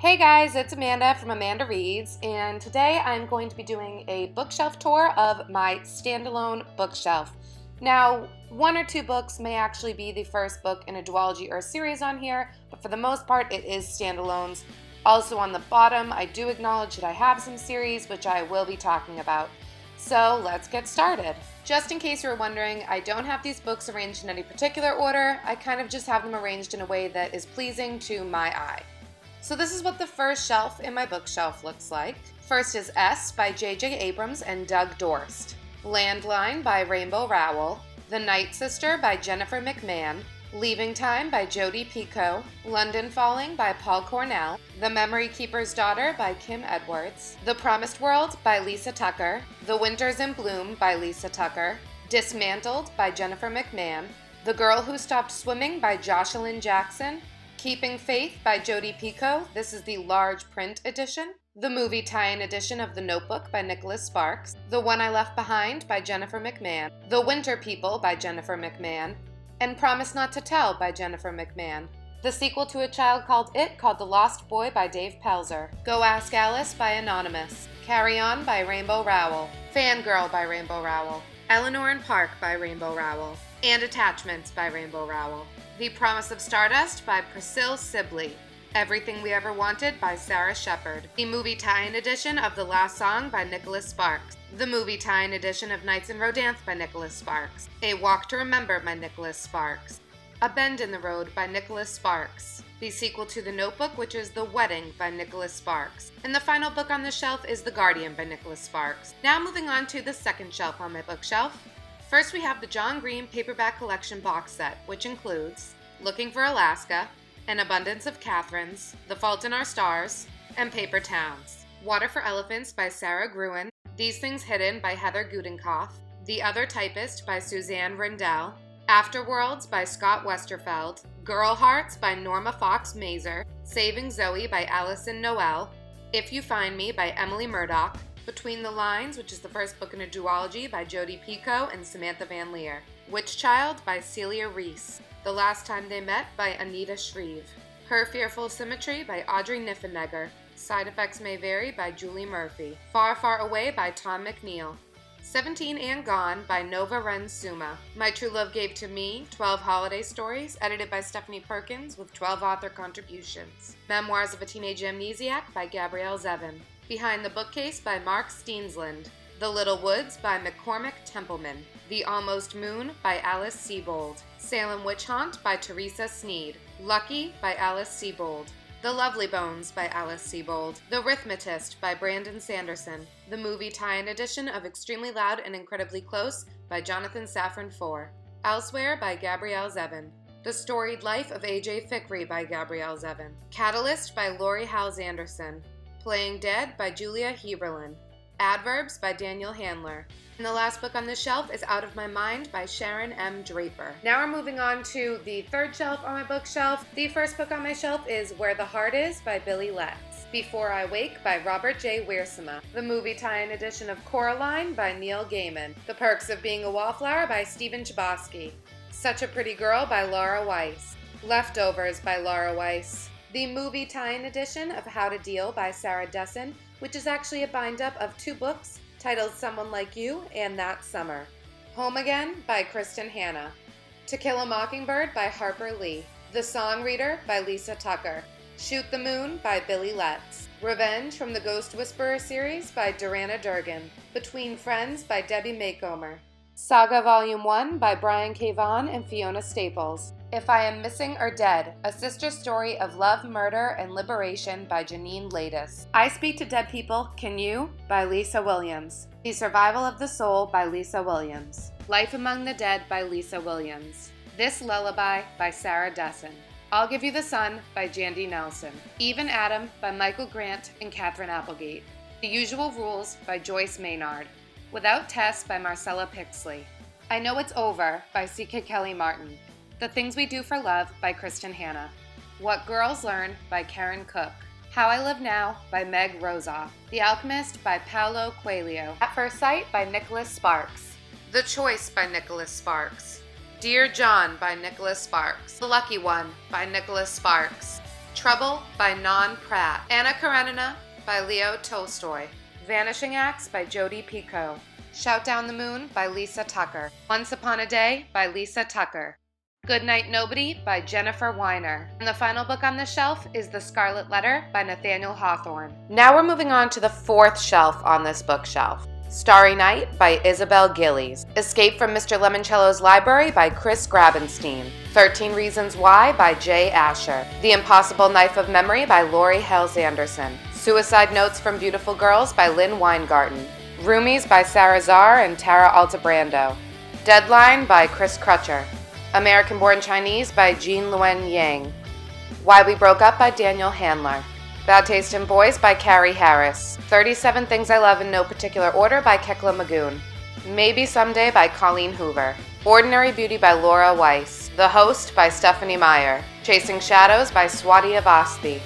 Hey guys, it's Amanda from AmandaReads, and today I'm going to be doing a bookshelf tour of my standalone bookshelf. Now, one or two books may actually be the first book in a duology or a series on here, but for the most part it is standalones. Also on the bottom, I do acknowledge that I have some series, which I will be talking about. So let's get started. Just in case you're wondering, I don't have these books arranged in any particular order. I kind of just have them arranged in a way that is pleasing to my eye. So this is what the first shelf in my bookshelf looks like. First is S by J.J. Abrams and Doug Dorst. Landline by Rainbow Rowell. The Night Sister by Jennifer McMahon. Leaving Time by Jodi Picoult. London Falling by Paul Cornell. The Memory Keeper's Daughter by Kim Edwards. The Promised World by Lisa Tucker. The Winters in Bloom by Lisa Tucker. Dismantled by Jennifer McMahon. The Girl Who Stopped Swimming by Jocelyn Jackson. Keeping Faith by Jodi Picoult. This is the large print edition. The movie tie-in edition of The Notebook by Nicholas Sparks. The One I Left Behind by Jennifer McMahon. The Winter People by Jennifer McMahon. And Promise Not to Tell by Jennifer McMahon. The sequel to a child called It called The Lost Boy by Dave Pelzer. Go Ask Alice by Anonymous. Carry On by Rainbow Rowell. Fangirl by Rainbow Rowell. Eleanor and Park by Rainbow Rowell. And Attachments by Rainbow Rowell. The Promise of Stardust by Priscilla Sibley. Everything We Ever Wanted by Sarah Shepard. The movie tie-in edition of The Last Song by Nicholas Sparks. The movie tie-in edition of Nights in Rodanthe by Nicholas Sparks. A Walk to Remember by Nicholas Sparks. A Bend in the Road by Nicholas Sparks. The sequel to The Notebook, which is The Wedding by Nicholas Sparks. And the final book on the shelf is The Guardian by Nicholas Sparks. Now moving on to the second shelf on my bookshelf. First, we have the John Green Paperback Collection box set, which includes Looking for Alaska, An Abundance of Catherines, The Fault in Our Stars, and Paper Towns. Water for Elephants by Sarah Gruen, These Things Hidden by Heather Gudenkoff, The Other Typist by Suzanne Rindell, Afterworlds by Scott Westerfeld, Girl Hearts by Norma Fox Mazer, Saving Zoe by Allison Noel, If You Find Me by Emily Murdoch, Between the Lines, which is the first book in a duology by Jodi Picoult and Samantha Van Leer, Witch Child by Celia Reese, The Last Time They Met by Anita Shreve, Her Fearful Symmetry by Audrey Niffenegger, Side Effects May Vary by Julie Murphy, Far, Far Away by Tom McNeil, 17 and Gone by Nova Ren Suma, My True Love Gave to Me, 12 Holiday Stories, edited by Stephanie Perkins with 12 author contributions, Memoirs of a Teenage Amnesiac by Gabrielle Zevin, Behind the Bookcase by Mark Steensland, The Little Woods by McCormick Templeman, The Almost Moon by Alice Sebold, Salem Witch Haunt by Teresa Sneed, Lucky by Alice Sebold, The Lovely Bones by Alice Sebold, The Rhythmatist by Brandon Sanderson, the movie tie-in edition of Extremely Loud and Incredibly Close by Jonathan Safran Foer, Elsewhere by Gabrielle Zevin, The Storied Life of A.J. Fikry by Gabrielle Zevin, Catalyst by Lori Hals Anderson, Playing Dead by Julia Heberlin, Adverbs by Daniel Handler. And the last book on this shelf is Out of My Mind by Sharon M. Draper. Now we're moving on to the third shelf on my bookshelf. The first book on my shelf is Where the Heart Is by Billy Letts. Before I Wake by Robert J. Wiersma. The movie tie-in edition of Coraline by Neil Gaiman. The Perks of Being a Wallflower by Stephen Chbosky. Such a Pretty Girl by Laura Weiss. Leftovers by Laura Weiss. The movie tie-in edition of How to Deal by Sarah Dessen, which is actually a bind-up of two books titled Someone Like You and That Summer. Home Again by Kristen Hanna. To Kill a Mockingbird by Harper Lee. The Song Reader by Lisa Tucker. Shoot the Moon by Billy Letts. Revenge from the Ghost Whisperer series by Durana Durgan. Between Friends by Debbie Makeomer. Saga Volume 1 by Brian K. Vaughan and Fiona Staples. If I Am Missing or Dead, A Sister Story of Love, Murder, and Liberation by Janine Ladis. I Speak to Dead People, Can You? By Lisa Williams. The Survival of the Soul by Lisa Williams. Life Among the Dead by Lisa Williams. This Lullaby by Sarah Dessen. I'll Give You the Sun by Jandy Nelson. Even Adam by Michael Grant and Katherine Applegate. The Usual Rules by Joyce Maynard. Without Tess by Marcella Pixley. I Know It's Over by C.K. Kelly Martin. The Things We Do for Love by Kristen Hanna. What Girls Learn by Karen Cook. How I Live Now by Meg Rosoff. The Alchemist by Paulo Coelho. At First Sight by Nicholas Sparks. The Choice by Nicholas Sparks. Dear John by Nicholas Sparks. The Lucky One by Nicholas Sparks. Trouble by Non Pratt. Anna Karenina by Leo Tolstoy. Vanishing Acts by Jodi Picoult. Shout Down the Moon by Lisa Tucker. Once Upon a Day by Lisa Tucker. Goodnight Nobody by Jennifer Weiner. And the final book on this shelf is The Scarlet Letter by Nathaniel Hawthorne. Now we're moving on to the fourth shelf on this bookshelf. Starry Night by Isabel Gillies. Escape from Mr. Lemoncello's Library by Chris Grabenstein. 13 Reasons Why by Jay Asher. The Impossible Knife of Memory by Lori Hales Anderson. Suicide Notes from Beautiful Girls by Lynn Weingarten. Roomies by Sarah Zarr and Tara Altabrando. Deadline by Chris Crutcher. American Born Chinese by Jean Luen Yang. Why We Broke Up by Daniel Handler. Bad Taste in Boys by Carrie Harris. 37 Things I Love in No Particular Order by Kekla Magoon. Maybe Someday by Colleen Hoover. Ordinary Beauty by Laura Weiss. The Host by Stephanie Meyer. Chasing Shadows by Swati Avasti.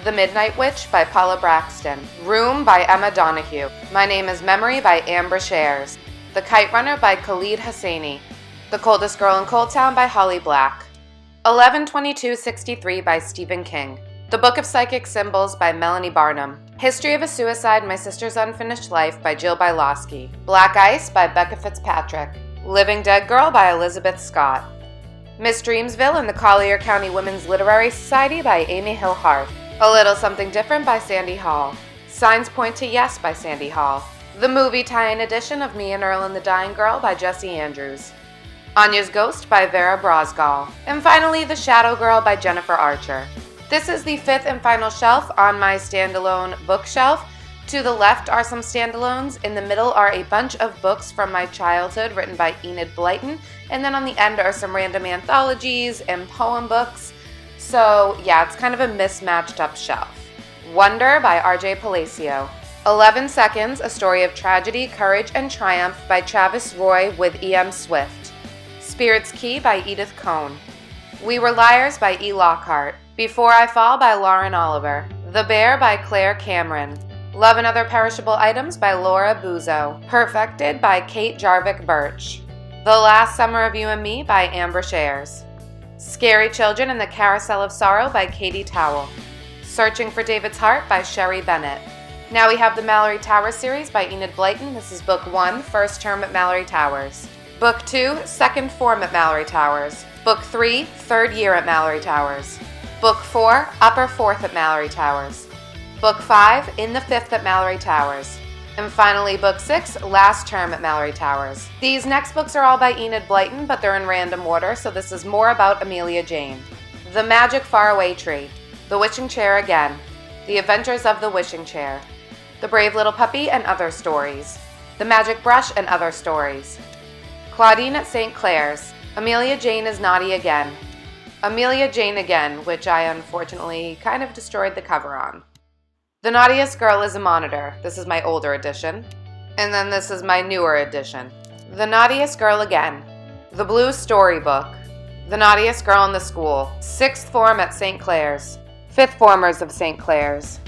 The Midnight Witch by Paula Braxton. Room by Emma Donahue. My Name is Memory by Amber Shares. The Kite Runner by Khalid Hosseini. The Coldest Girl in Cold Town by Holly Black. 11/22/63 by Stephen King. The Book of Psychic Symbols by Melanie Barnum. History of a Suicide, My Sister's Unfinished Life by Jill Bylowski. Black Ice by Becca Fitzpatrick. Living Dead Girl by Elizabeth Scott. Miss Dreamsville and the Collier County Women's Literary Society by Amy Hill Hart. A Little Something Different by Sandy Hall. Signs Point to Yes by Sandy Hall. The Movie Tie-In Edition of Me and Earl and the Dying Girl by Jesse Andrews. Anya's Ghost by Vera Brosgall. And finally, The Shadow Girl by Jennifer Archer. This is the fifth and final shelf on my standalone bookshelf. To the left are some standalones. In the middle are a bunch of books from my childhood written by Enid Blyton. And then on the end are some random anthologies and poem books. So yeah, it's kind of a mismatched up shelf. Wonder by R.J. Palacio. 11 Seconds, A Story of Tragedy, Courage, and Triumph by Travis Roy with E.M. Swift. Spirit's Key by Edith Cohn. We Were Liars by E. Lockhart. Before I Fall by Lauren Oliver. The Bear by Claire Cameron. Love and Other Perishable Items by Laura Buzo. Perfected by Kate Jarvik Birch. The Last Summer of You and Me by Amber Shares. Scary Children and the Carousel of Sorrow by Katie Towell. Searching for David's Heart by Sherry Bennett. Now we have the Mallory Towers series by Enid Blyton. This is Book 1, First Term at Mallory Towers. Book 2, Second Form at Mallory Towers. Book 3, Third Year at Mallory Towers. Book 4, Upper Fourth at Mallory Towers. Book 5, In the Fifth at Mallory Towers. And finally, Book 6, Last Term at Mallory Towers. These next books are all by Enid Blyton, but they're in random order, so this is more about Amelia Jane. The Magic Faraway Tree. The Wishing Chair Again. The Adventures of the Wishing Chair. The Brave Little Puppy and Other Stories. The Magic Brush and Other Stories. Claudine at St. Clair's. Amelia Jane is Naughty Again. Amelia Jane Again, which I unfortunately kind of destroyed the cover on. The Naughtiest Girl is a Monitor. This is my older edition. And then this is my newer edition. The Naughtiest Girl Again. The Blue Storybook. The Naughtiest Girl in the School. Sixth Form at St. Clair's. Fifth Formers of St. Clair's.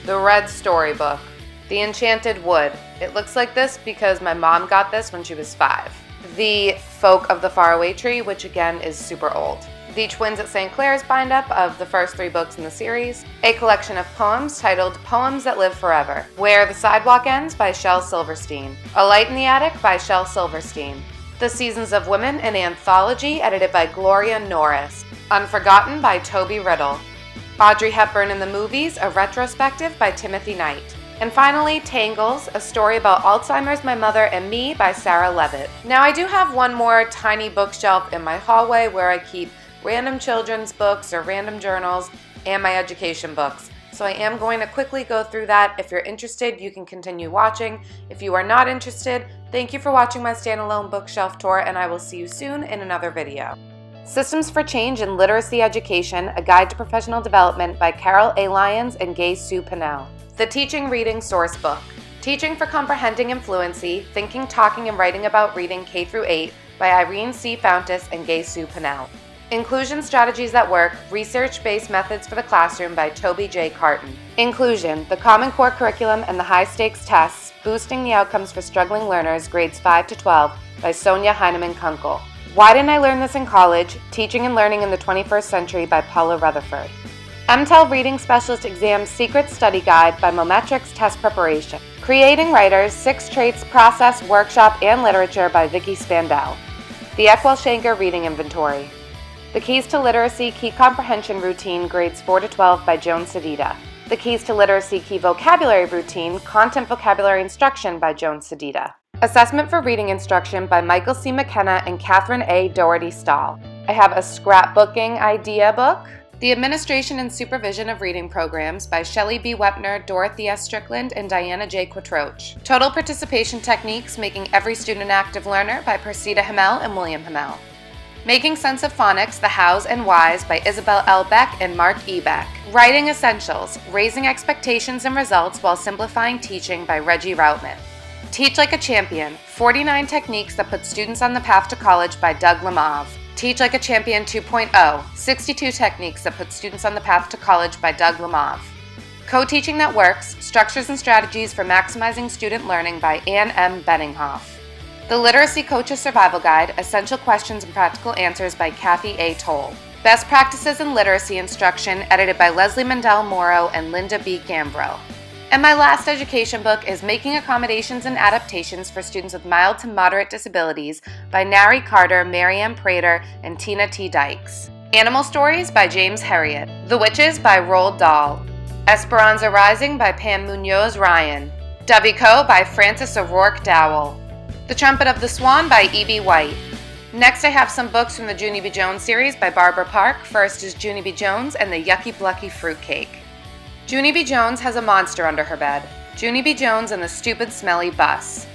The Red Storybook. The Enchanted Wood. It looks like this because my mom got this when she was 5. The Folk of the Faraway Tree, which again is super old. The Twins at St. Clair's bind-up of the first 3 books in the series. A collection of poems titled Poems That Live Forever. Where the Sidewalk Ends by Shel Silverstein. A Light in the Attic by Shel Silverstein. The Seasons of Women, an anthology edited by Gloria Norris. Unforgotten by Toby Riddle. Audrey Hepburn in the Movies, a retrospective by Timothy Knight. And finally, Tangles, a story about Alzheimer's, My Mother, and Me by Sarah Levitt. Now I do have one more tiny bookshelf in my hallway where I keep random children's books or random journals and my education books. So I am going to quickly go through that. If you're interested, you can continue watching. If you are not interested, thank you for watching my standalone bookshelf tour, and I will see you soon in another video. Systems for Change in Literacy Education, A Guide to Professional Development by Carol A. Lyons and Gay Sue Pinnell. The Teaching Reading Source Book. Teaching for Comprehending and Fluency, Thinking, Talking, and Writing About Reading K-8 by Irene C. Fountas and Gay Sue Pinnell. Inclusion Strategies at Work, Research-Based Methods for the Classroom by Toby J. Carton. Inclusion, the Common Core Curriculum and the High-Stakes Tests, Boosting the Outcomes for Struggling Learners, Grades 5 to 12 by Sonia Heinemann-Kunkel. Why Didn't I Learn This in College? Teaching and Learning in the 21st Century by Paula Rutherford. MTEL Reading Specialist Exam Secret Study Guide by Mometrics Test Preparation. Creating Writers, 6 Traits, Process, Workshop, and Literature by Vicki Spandau. The Eckwell Shanker Reading Inventory. The Keys to Literacy Key Comprehension Routine, Grades 4 to 12 by Joan Sedita. The Keys to Literacy Key Vocabulary Routine, Content Vocabulary Instruction by Joan Sedita. Assessment for Reading Instruction by Michael C. McKenna and Catherine A. Doherty Stahl. I have a Scrapbooking Idea Book. The Administration and Supervision of Reading Programs by Shelley B. Wepner, Dorothy S. Strickland, and Diana J. Quattroach. Total Participation Techniques, Making Every Student an Active Learner by Persida Hamel and William Hamel. Making Sense of Phonics, The Hows and Whys by Isabel L. Beck and Mark E. Beck. Writing Essentials, Raising Expectations and Results While Simplifying Teaching by Reggie Routman. Teach Like a Champion, 49 Techniques That Put Students on the Path to College by Doug Lemave. Teach Like a Champion 2.0, 62 Techniques That Put Students on the Path to College by Doug Lemave. Co-Teaching That Works, Structures and Strategies for Maximizing Student Learning by Ann M. Benninghoff. The Literacy Coach's Survival Guide, Essential Questions and Practical Answers by Kathy A. Toll. Best Practices in Literacy Instruction, edited by Leslie Mandel Morrow and Linda B. Gambro. And my last education book is Making Accommodations and Adaptations for Students with Mild to Moderate Disabilities by Nari Carter, Marianne Prater, and Tina T. Dykes. Animal Stories by James Herriot. The Witches by Roald Dahl. Esperanza Rising by Pam Munoz Ryan. Dovico by Frances O'Rourke Dowell. The Trumpet of the Swan by E.B. White. Next I have some books from the Junie B. Jones series by Barbara Park. First is Junie B. Jones and the Yucky Blucky Fruitcake. Junie B. Jones has a monster under her bed. Junie B. Jones and the Stupid Smelly Bus.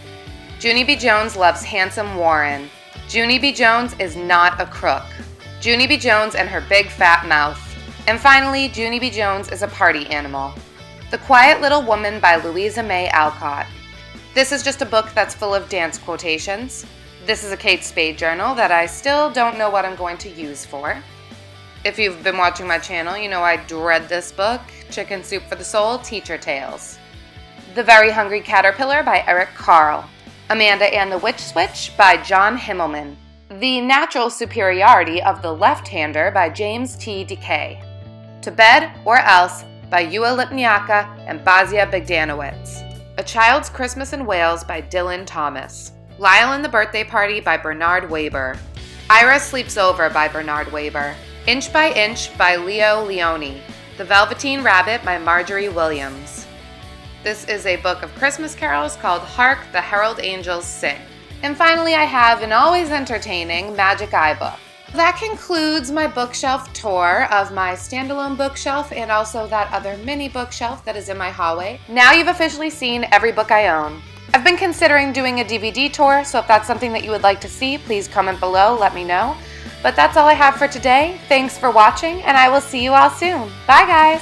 Junie B. Jones loves handsome Warren. Junie B. Jones is not a crook. Junie B. Jones and her big fat mouth. And finally, Junie B. Jones is a party animal. The Quiet Little Woman by Louisa May Alcott. This is just a book that's full of dance quotations. This is a Kate Spade journal that I still don't know what I'm going to use for. If you've been watching my channel, you know I dread this book. Chicken Soup for the Soul, Teacher Tales. The Very Hungry Caterpillar by Eric Carle. Amanda and the Witch Switch by John Himmelman. The Natural Superiority of the Left-Hander by James T. Decay. To Bed or Else by Ewa Lipniaka and Basia Bogdanowicz. A Child's Christmas in Wales by Dylan Thomas. Lyle and the Birthday Party by Bernard Waber. Ira Sleeps Over by Bernard Waber. Inch by Inch by Leo Leone. The Velveteen Rabbit by Marjorie Williams. This is a book of Christmas carols called Hark the Herald Angels Sing. And finally I have an always entertaining Magic Eye book. That concludes my bookshelf tour of my standalone bookshelf and also that other mini bookshelf that is in my hallway. Now you've officially seen every book I own. I've been considering doing a DVD tour, so if that's something that you would like to see, please comment below, let me know. But that's all I have for today. Thanks for watching, and I will see you all soon. Bye, guys!